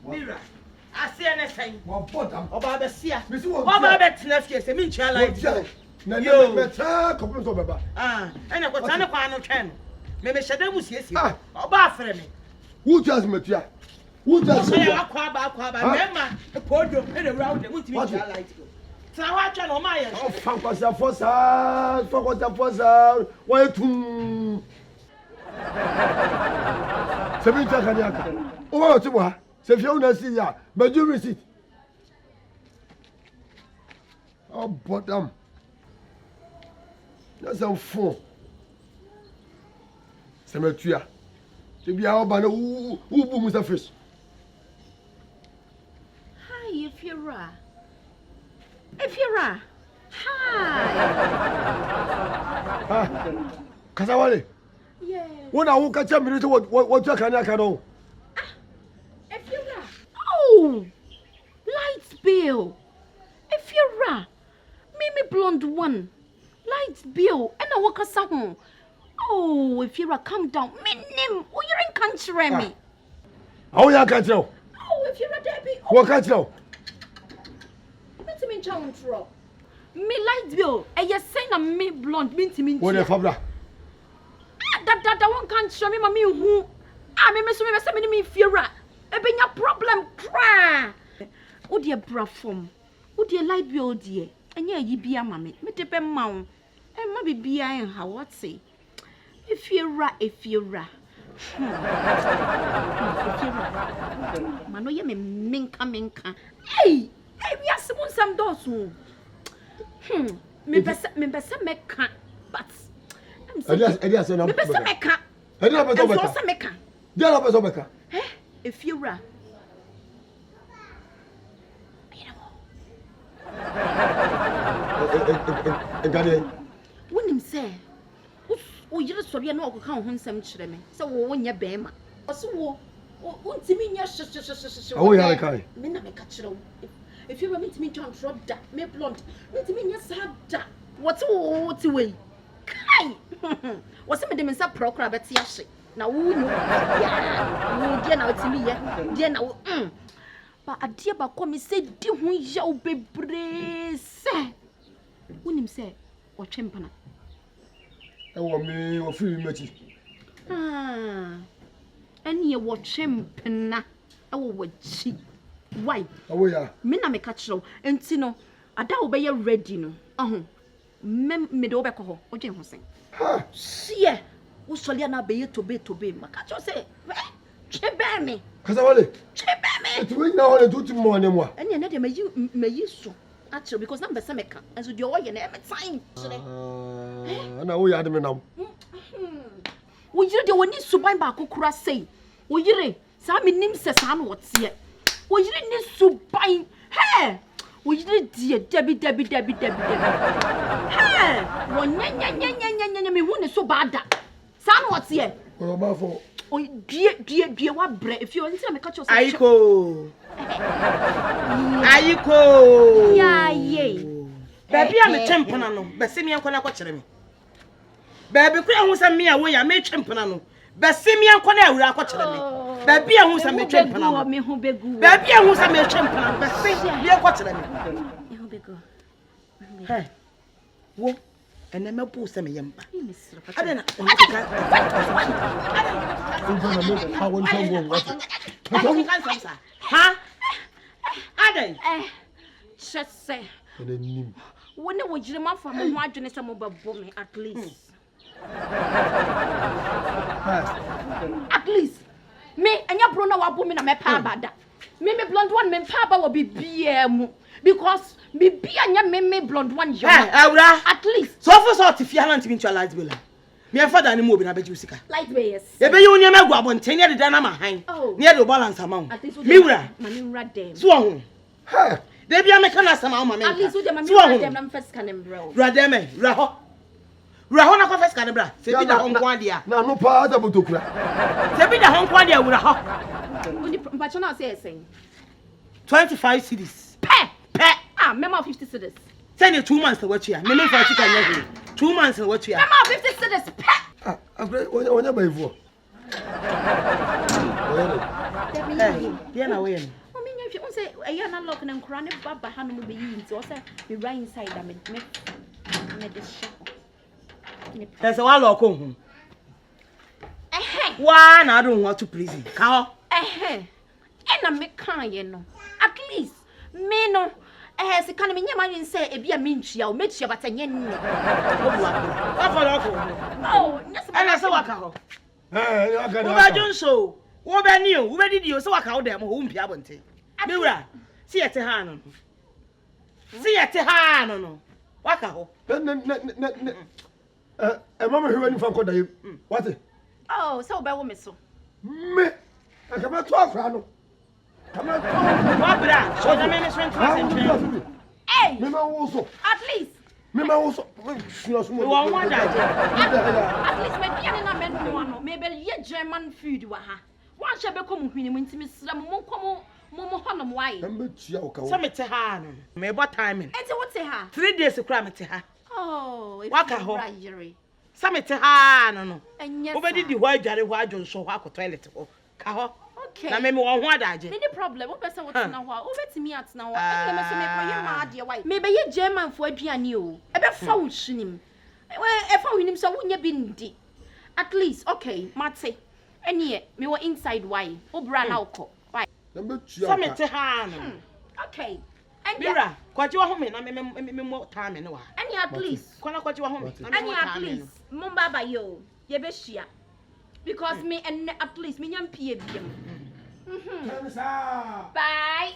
Mira. I see anything. One bottom. Oba be sia. Missy one. Oba be tenafie se me ntua light. No, better compliment over Baba. And I got an aquano channel. Maybe Shadam was yes. Oba for me. Who just met you? Who just say Aquaba, remember the podium and around the multi light. So I watch on my oh, Fanquasa Fossa, Fanquasa Fossa, why to 7 Takanyaka. Oh, Tua, Sefiona Sia, but you receipt. Oh, bottom. That's a four. Cemetery. To be our banner, who booms the fish. Hi, if you're right. If you're right. Hi. Kasa Wale. Yeah. When I won't catch a minute, what you can know. If you're right. Oh, lights bill. If you're right. Mimi blonde one. Lights bill. And I walk a song. Oh, if you're a calm down. Me name. Oh, you're in country me. How you catch you? Oh, if you're a Debbie. What catch you? Me challenge rock. Me light bill. And you're saying I'm me blonde. Me. What the fabra? That one can't show me, mommy. Who? Me me fear. E be your problem. Cry. Oh, dear, bra from. Oh, dear, light bill, dear. And yeah, ye be a mammy. Me depend mount. And maybe be I and how what say. If you're right, if you're right. Mano, you me minka. Hey, we are some doors. Me best make but if you're right. When him say, oh, you just sorry, no, count him some children. So, when you're bema, so, won't you mean yes, oh, yeah, okay. If you want me to drop that, me blonde, me yes, have that. What's way? Kai! What's some of them is a procra, but yes, now, yeah, dear, now it's me, dear, now, but a dear, but come and say, dear, who shall be brace? When him say, or champion. I want me or free matches. And you watch him, penna. I will watch she. Why? Oh, yeah. Mina me catch you, and Tino, I doubt be ready no. Me do back ho, o Jane Hosing. Ha! See, who shall you not be to be, my catch you say, Chebe me. Kasa Wale. Chebe me. It's wait now and do tomorrow anymore. And you know, may you so. Actually, because number Sameka, and so you are in every time. And now we had me now. We you do need to buy back who say. We you some name says, I'm what's yet. We you need to buy. Hey! We you dear Debbie. Hey! One me won so bad that. Son what's yet? Oh, dear, what bread if you want to make yourself. Ayiko. Yeah, yay. Baby, I'm a champion. But see me, I'm going to watch me. Baby, who's a me away, I made champion. But see me, I'm going to watch me. Baby, I was a me champion. Baby, I was a me champion. But see, you're watching me. Hey, what? And then my post me yam. I don't know. Huh? Aden. Just say. When they would you from a margin some about me at least. At least. Me and your brother were booming a map. Me blonde one, me papa will be BM. Because me be and me blonde one. At least. So for sort if you haven't been to a light bill. Me father any more be Jessica. Light ways. You be you near me go abon 10 year the dynama high. Near the balance amount. Miura. Manura so ha. They be a mechanic amount. At least with them I'm first can bro. Rademe, Raho. Raho na first can bra. Se be the home quandia. Na no pa da botokura. Se be the home quandia with Raho. But you not saying 25 cities. Pe. Ah, memo 50 cities. Send you 2 months to watch here. Me for chicken 2 months to watch here. Memo 50 cities. Pe. Ah, I'm great. When you buy for. Dear na way. Mommy, if you say a yana lock and cranny baba hanum be yin, so say be right inside them me this shop. There's a while home. One, I don't want to prison. Cow. And I make kind, at least me no. Has a kind of man say a be a minch, you'll make you but a yen. Oh, yes, and I saw a cow. I don't so. What I knew, where did you so I call them home, Piabonte? Mira, see at the hand. See at the hand. Waka. A mama who went from Koda. What? Oh, so by woman so. Me. I come out to a crown. Come out. What? So the management was Hey, Mima also. at least. Mima also. one At least maybe I meant one, maybe ye German food were her. One shall become when to Miss Momo Honum. Why? Summit to her. May what timing? And so what's her? 3 days to cram it to her. Oh, it's Waka a ho. bribery. Summit to her, no. And yes, Over did the white jelly white John show her toilet. Caho. okay. Now, maybe one word I did. Any problem? What person what's now? Over to me at now. I'm going to make my mad, dear wife. Maybe ye German for a piano. A bit false him. Well, if I win him, so wouldn't you be at least, okay, Matty. And yet, me were inside why? Oh, brand alcohol. Why? Summit to her. Okay. And Mira, quite your home, and I may more time in a while. and at least. Quite what you home. And at least. Mumba by you. Ye beshia. Because me and at least me young PBM. Bye.